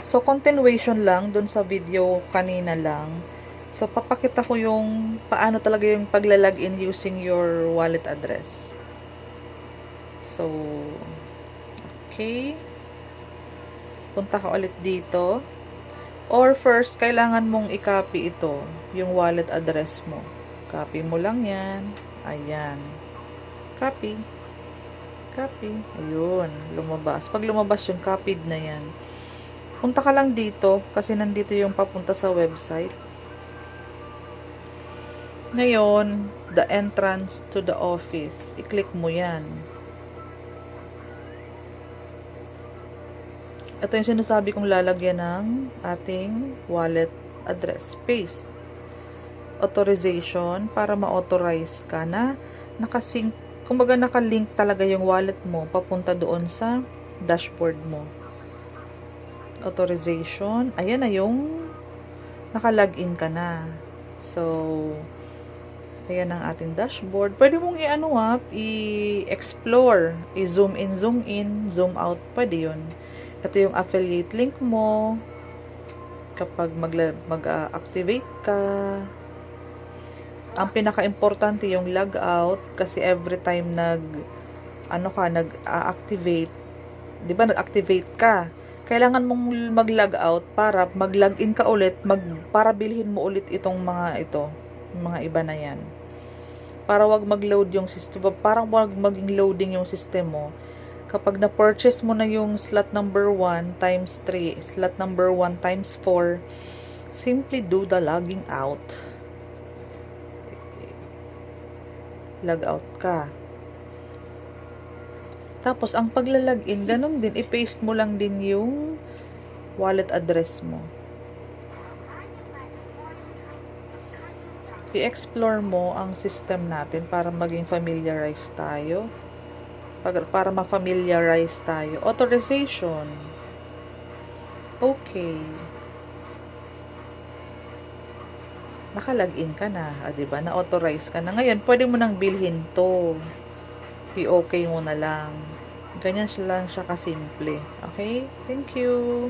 So, continuation lang dun sa video kanina lang. So, papakita ko yung paano talaga yung pagla-login using your wallet address. So, okay. Punta ka ulit dito. Or first, kailangan mong i-copy ito, yung wallet address mo. Copy mo lang yan. Ayan. Copy. Copy. Ayun, lumabas. Pag lumabas yung copied na yan, punta ka lang dito kasi nandito yung papunta sa website. Ngayon, the entrance to the office. I-click mo yan. Ito yung sinasabi kong lalagyan ng ating wallet address. Paste. Authorization para ma-authorize ka na nakasync. Kumbaga nakalink talaga yung wallet mo papunta doon sa dashboard mo. Authorization. Ayan na yung nakalagin ka na. So, ayan ang ating dashboard. Pwede mong i-explore. I-zoom in, zoom out. Pwede yun. Ito yung affiliate link mo. Kapag mag-activate ka. Ang pinaka-importante yung logout kasi every time nag-activate, 'di ba nag-activate ka, kailangan mong mag-logout para mag-login ka ulit, para bilhin mo ulit itong mga iba na 'yan. Para wag mag-load yung system, parang wag maging loading yung system mo. Kapag na-purchase mo na yung slot number 1 times 3, slot number 1 times 4, simply do the logging out. Log out ka. Tapos, ang pagla-login, ganun din, i-paste mo lang din yung wallet address mo. I-explore mo ang system natin para maging familiarize tayo. Para ma-familiarize tayo. Authorization. Okay. Naka-login ka na, diba? Na-authorize ka na. Ngayon, pwede mo nang bilhin to. I-okay mo na lang. Ganyan lang siya kasimple. Okay? Thank you.